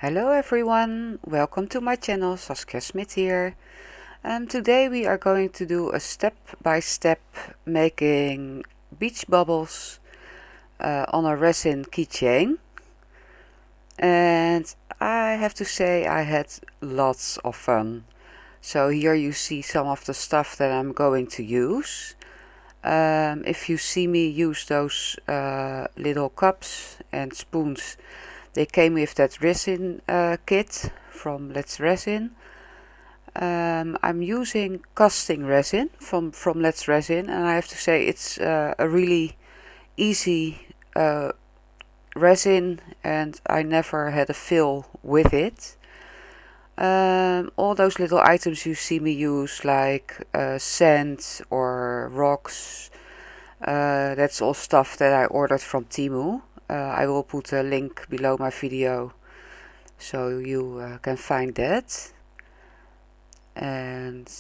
Hello everyone, welcome to my channel, Saskia Smit here. Today we are going to do a step-by-step making beach bubbles on a resin keychain. And I have to say I had lots of fun. So here you see some of the stuff that I'm going to use. If you see me use those little cups and spoons, they came with that resin kit from Let's Resin. I'm using casting resin from Let's Resin, and I have to say it's a really easy resin, and I never had a fill with it. All those little items you see me use, like sand or rocks, that's all stuff that I ordered from Temu. I will put a link below my video so you can find that. And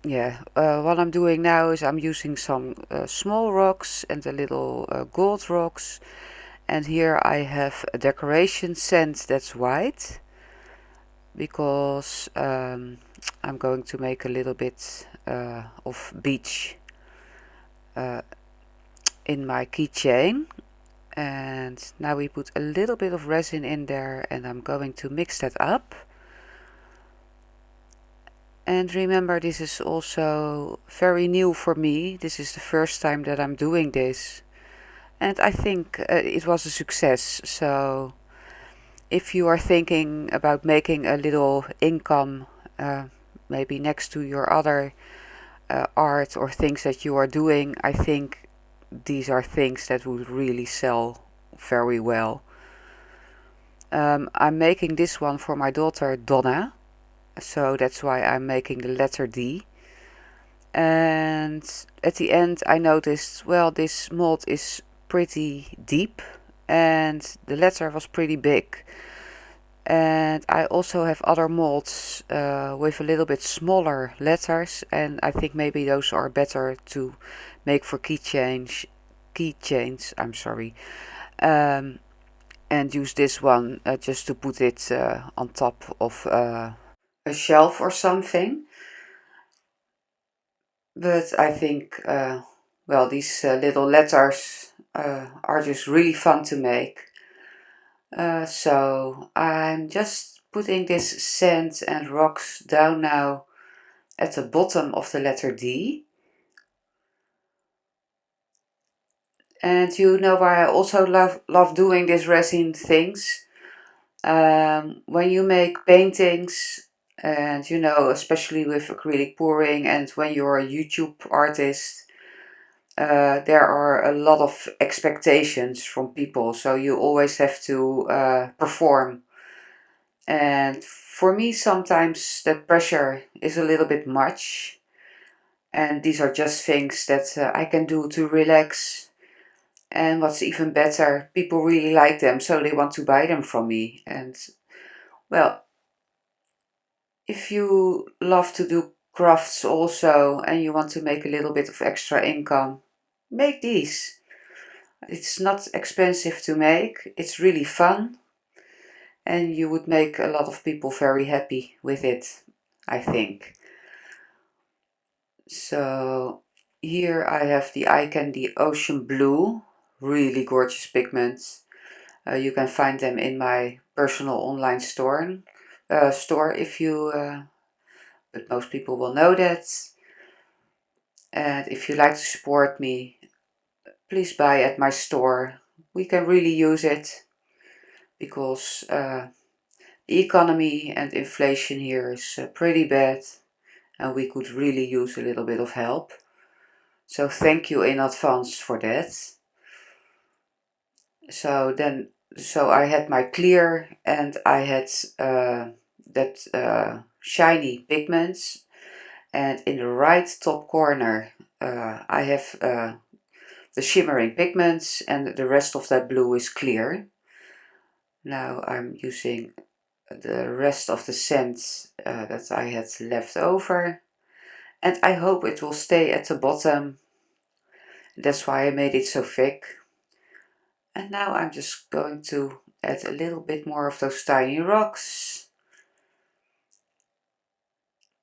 yeah, what I'm doing now is I'm using some small rocks and a little gold rocks. And here I have a decoration sand that's white, because I'm going to make a little bit of beach in my keychain. And now we put a little bit of resin in there, and I'm going to mix that up. And remember, this is also very new for me. This is the first time that I'm doing this. And I think it was a success. So if you are thinking about making a little income, maybe next to your other art or things that you are doing, I think these are things that would really sell very well. I'm making this one for my daughter Donna, so that's why I'm making the letter D. And at the end I noticed, well, this mold is pretty deep and the letter was pretty big. And I also have other molds with a little bit smaller letters, and I think maybe those are better to make for keychains, I'm sorry. And use this one just to put it on top of a shelf or something. But I think, well, these little letters are just really fun to make. So I'm just putting this sand and rocks down now at the bottom of the letter D. And you know why I also love doing these resin things. When you make paintings, and you know, especially with acrylic pouring, and when you're a YouTube artist, there are a lot of expectations from people, so you always have to perform. And for me, sometimes that pressure is a little bit much, and these are just things that I can do to relax. And what's even better, people really like them, so they want to buy them from me. And well, if you love to do crafts also and you want to make a little bit of extra income, make these. It's not expensive to make, it's really fun, and you would make a lot of people very happy with it, I think. So here I have the Eye Candy Ocean Blue, really gorgeous pigments. You can find them in my personal online store if you, but most people will know that. And if you like to support me, please buy at my store. We can really use it, because the economy and inflation here is pretty bad, and we could really use a little bit of help. So thank you in advance for that. So I had my clear, and I had that shiny pigments, and in the right top corner I have the shimmering pigments, and the rest of that blue is clear. Now I'm using the rest of the scent that I had left over, and I hope it will stay at the bottom. That's why I made it so thick. And now I'm just going to add a little bit more of those tiny rocks.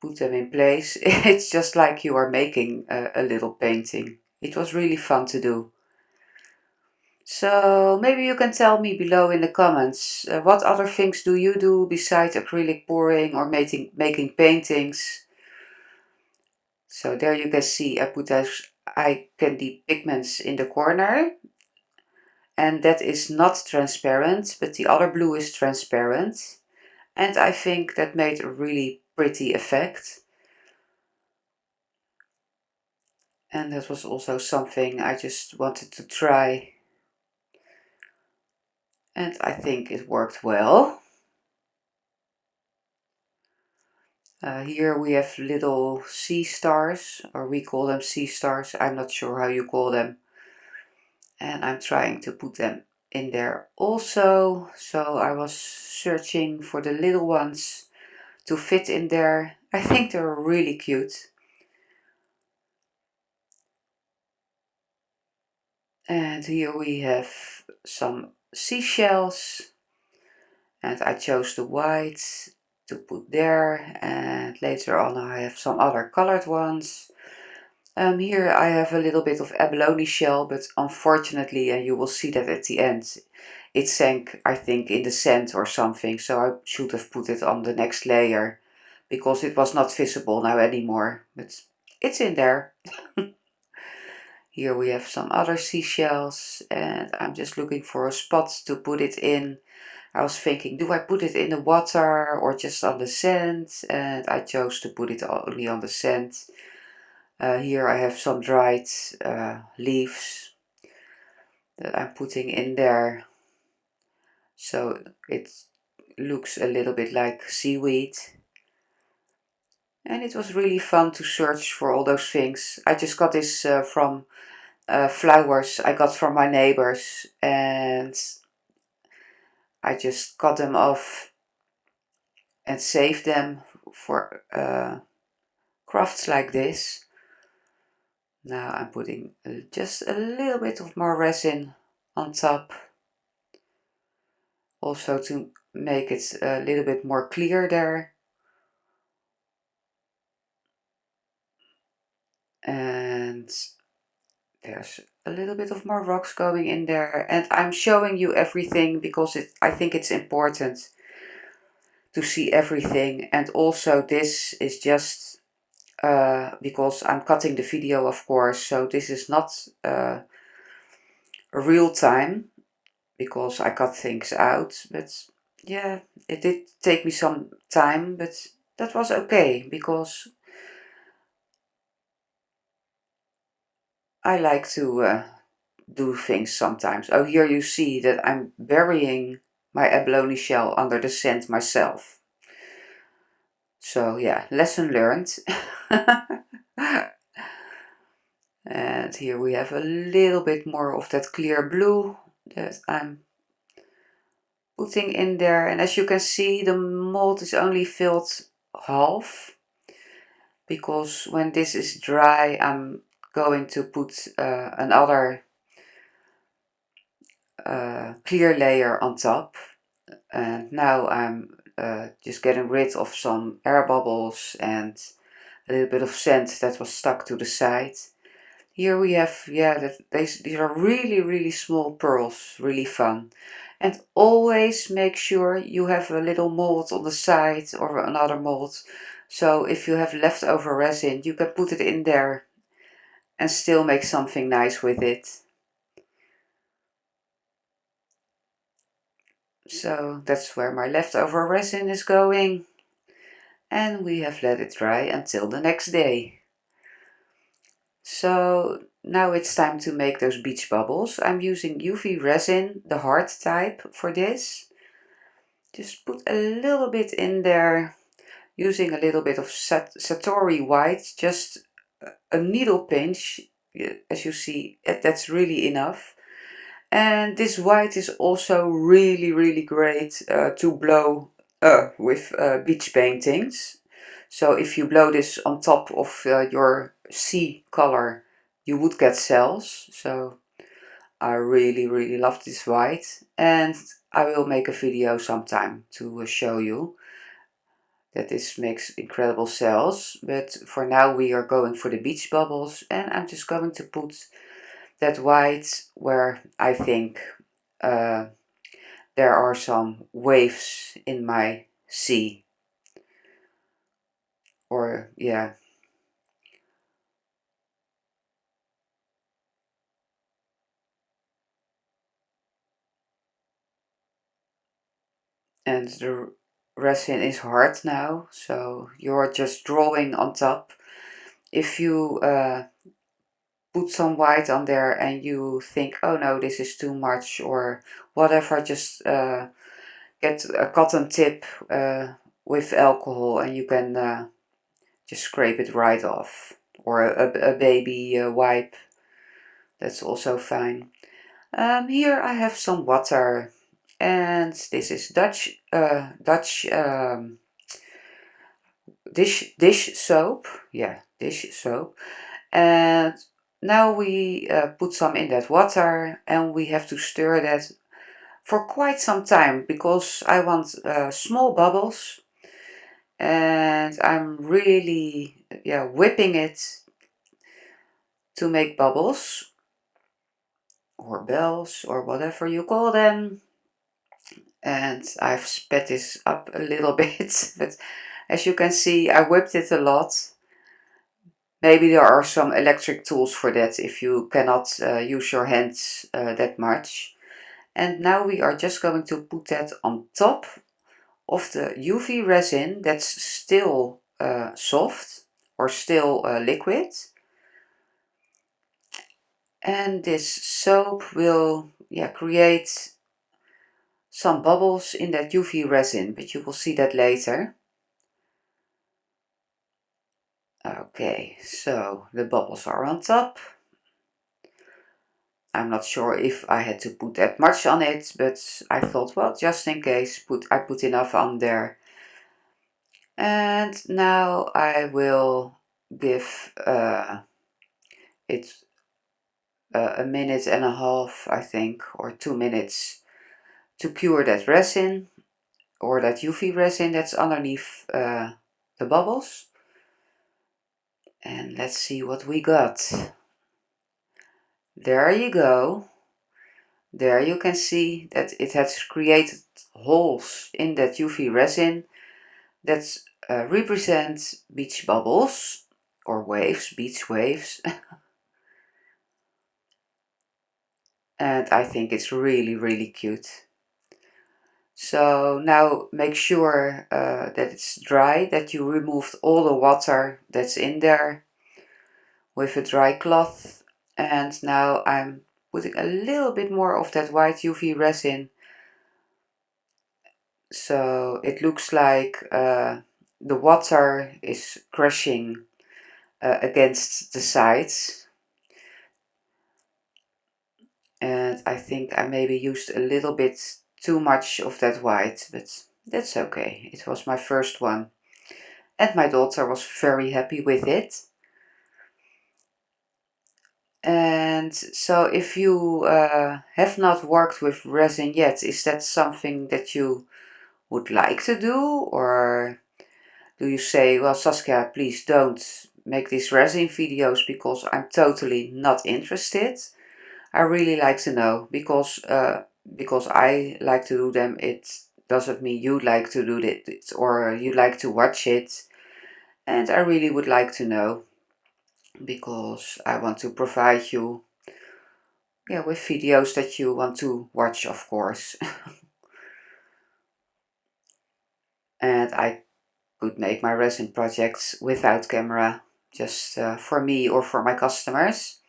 Put them in place. It's just like you are making a little painting. It was really fun to do. So maybe you can tell me below in the comments, what other things do you do besides acrylic pouring or making paintings? So there you can see I put those eye candy pigments in the corner. And that is not transparent, but the other blue is transparent. And I think that made a really pretty effect. And that was also something I just wanted to try. And I think it worked well. Here we have little sea stars, or we call them sea stars. I'm not sure how you call them. And I'm trying to put them in there also. So I was searching for the little ones to fit in there. I think they're really cute. And here we have some seashells. And I chose the white to put there. And later on I have some other colored ones. Here I have a little bit of abalone shell, but unfortunately, and you will see that at the end, it sank, I think, in the sand or something. So I should have put it on the next layer, because it was not visible now anymore. But it's in there. Here we have some other seashells, and I'm just looking for a spot to put it in. I was thinking, do I put it in the water or just on the sand? And I chose to put it only on the sand. Here I have some dried leaves that I'm putting in there. So it looks a little bit like seaweed. And it was really fun to search for all those things. I just got this from flowers I got from my neighbors, and I just cut them off and saved them for crafts like this. Now I'm putting just a little bit of more resin on top, also to make it a little bit more clear there. And there's a little bit of more rocks going in there, and I'm showing you everything because I think it's important to see everything. And also this is just because I'm cutting the video, of course, so this is not a real time because I cut things out. But yeah, it did take me some time, but that was okay because I like to do things sometimes. Oh, here you see that I'm burying my abalone shell under the sand myself. So yeah, lesson learned. And here we have a little bit more of that clear blue that I'm putting in there. And as you can see, the mold is only filled half, because when this is dry, I'm going to put another clear layer on top. And now I'm just getting rid of some air bubbles and a little bit of sand that was stuck to the side. Here we have, yeah, these are really small pearls, really fun. And always make sure you have a little mold on the side or another mold. So if you have leftover resin, you can put it in there and still make something nice with it. So that's where my leftover resin is going. And we have let it dry until the next day. So now it's time to make those beach bubbles. I'm using UV resin, the hard type, for this. Just put a little bit in there, using a little bit of Satori white, just a needle pinch. As you see, that's really enough. And this white is also really great to blow with beach paintings. So if you blow this on top of your sea color, you would get cells. So I really love this white. And I will make a video sometime to show you that this makes incredible cells. But for now we are going for the beach bubbles, and I'm just going to put that white where I think there are some waves in my sea. Or yeah. And the resin is hard now, so you're just drawing on top. If you put some white on there and you think, oh no, this is too much or whatever, just get a cotton tip with alcohol and you can just scrape it right off. Or a baby wipe, that's also fine. Here I have some water, and this is Dutch dish soap. Yeah, dish soap. And now we put some in that water, and we have to stir that for quite some time because I want small bubbles, and I'm really whipping it to make bubbles or bells or whatever you call them. And I've sped this up a little bit, but as you can see I whipped it a lot. Maybe there are some electric tools for that if you cannot use your hands that much. And now we are just going to put that on top of the UV resin that's still soft or still liquid. And this soap will create some bubbles in that UV resin, but you will see that later. Okay, so the bubbles are on top. I'm not sure if I had to put that much on it, but I thought, well, just in case, I put enough on there. And now I will give it a minute and a half, I think, or 2 minutes to cure that resin or that UV resin that's underneath the bubbles. And let's see what we got. There you go. There you can see that it has created holes in that UV resin that represent beach bubbles or waves, beach waves. And I think it's really, really cute. So now make sure that it's dry, that you removed all the water that's in there with a dry cloth. And now I'm putting a little bit more of that white UV resin, so it looks like the water is crashing against the sides. And I think I maybe used a little bit too much of that white, but that's okay. It was my first one and my daughter was very happy with it. And so if you have not worked with resin yet, is that something that you would like to do? Or do you say, well, Saskia, please don't make these resin videos because I'm totally not interested? I really like to know, because I like to do them. It doesn't mean you like to do it or you like to watch it. And I really would like to know, because I want to provide you with videos that you want to watch, of course. And I could make my resin projects without camera, just for me or for my customers.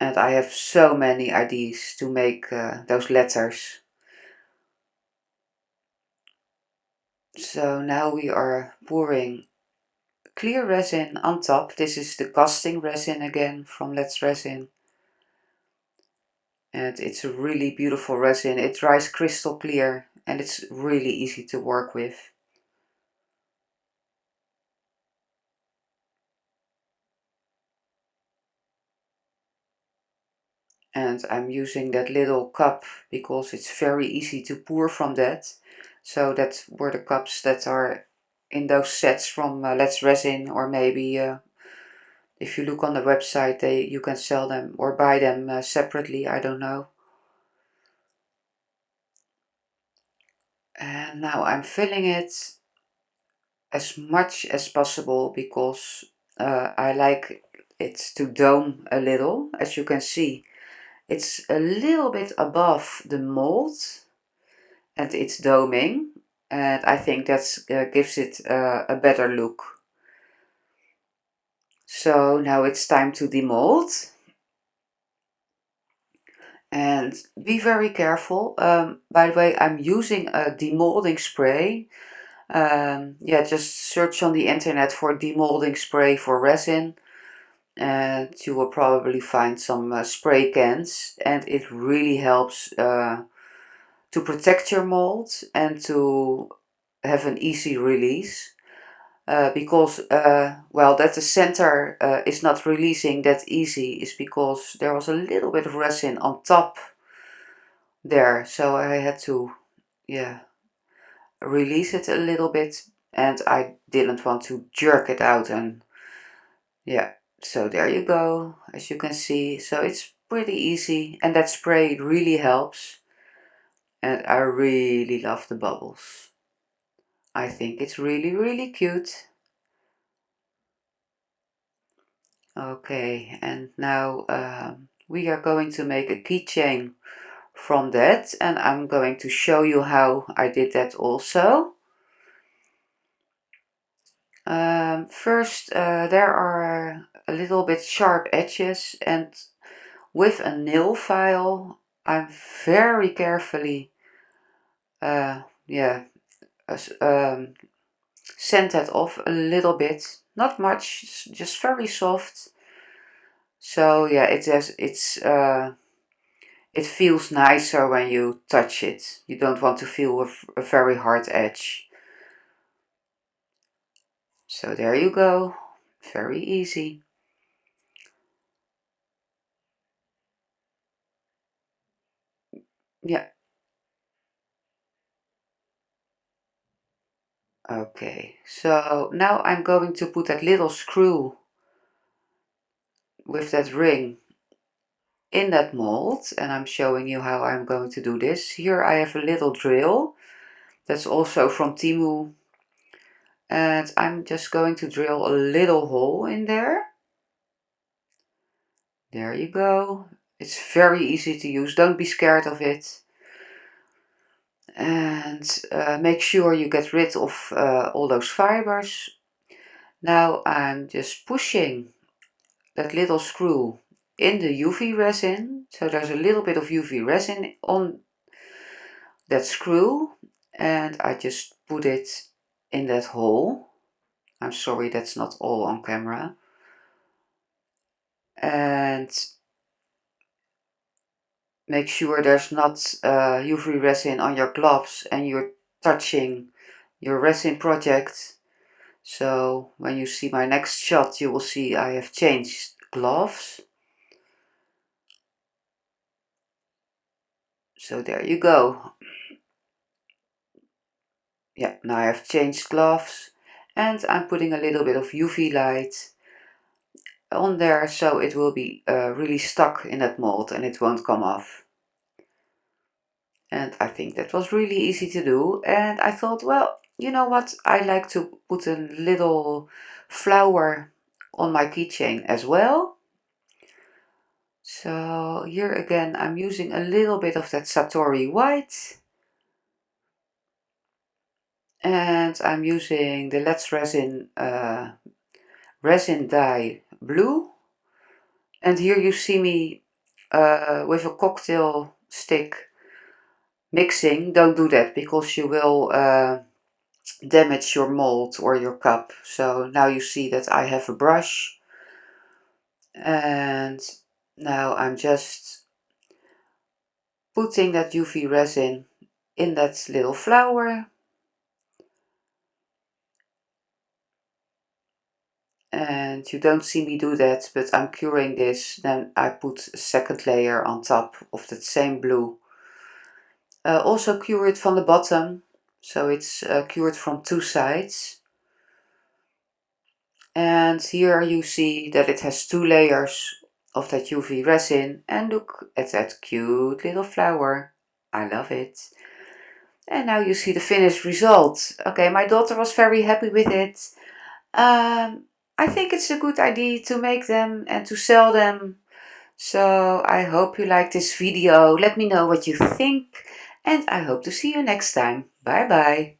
And I have so many ideas to make those letters. So now we are pouring clear resin on top. This is the casting resin again from Let's Resin. And it's a really beautiful resin. It dries crystal clear and it's really easy to work with. And I'm using that little cup because it's very easy to pour from that. So that were the cups that are in those sets from Let's Resin, or maybe if you look on the website, you can sell them or buy them separately, I don't know. And now I'm filling it as much as possible because I like it to dome a little. As you can see, it's a little bit above the mold and it's doming, and I think that gives it a better look. So now it's time to demold. And be very careful. By the way, I'm using a demolding spray. Yeah, just search on the internet for demolding spray for resin, and you will probably find some spray cans. And it really helps to protect your mold and to have an easy release. Because, well, that the center is not releasing that easy is because there was a little bit of resin on top there. So I had to, yeah, release it a little bit, and I didn't want to jerk it out. And yeah, so there you go, as you can see. So it's pretty easy, and that spray really helps. And I really love the bubbles. I think it's really, really cute. Okay, and now we are going to make a keychain from that, and I'm going to show you how I did that also. First, there are a little bit sharp edges, and with a nail file, I'm very carefully, yeah, sand that off a little bit, not much, just very soft. So yeah, it feels nicer when you touch it. You don't want to feel a very hard edge. So there you go, very easy. Yeah, okay. So now I'm going to put that little screw with that ring in that mold, and I'm showing you how I'm going to do this. Here I have a little drill that's also from Temu, and I'm just going to drill a little hole in there. There you go. It's very easy to use, don't be scared of it. And make sure you get rid of all those fibers. Now I'm just pushing that little screw in the UV resin. So there's a little bit of UV resin on that screw, and I just put it in that hole. I'm sorry, that's not all on camera. And make sure there's not UV resin on your gloves and you're touching your resin project. So when you see my next shot, you will see I have changed gloves. So there you go. Yeah, now I have changed gloves, and I'm putting a little bit of UV light on there so it will be really stuck in that mold and it won't come off. And I think that was really easy to do, and I thought, well, you know what, I like to put a little flower on my keychain as well. So here again I'm using a little bit of that Satori white, and I'm using the Let's Resin resin dye blue. And here you see me with a cocktail stick mixing. Don't do that because you will damage your mold or your cup. So now you see that I have a brush, and now I'm just putting that UV resin in that little flower. And you don't see me do that, but I'm curing this. Then I put a second layer on top of that same blue. Also cure it from the bottom, so it's cured from two sides. And here you see that it has two layers of that UV resin. And look at that cute little flower. I love it. And now you see the finished result. Okay, my daughter was very happy with it. I think it's a good idea to make them and to sell them. So I hope you like this video. Let me know what you think. And I hope to see you next time. Bye bye.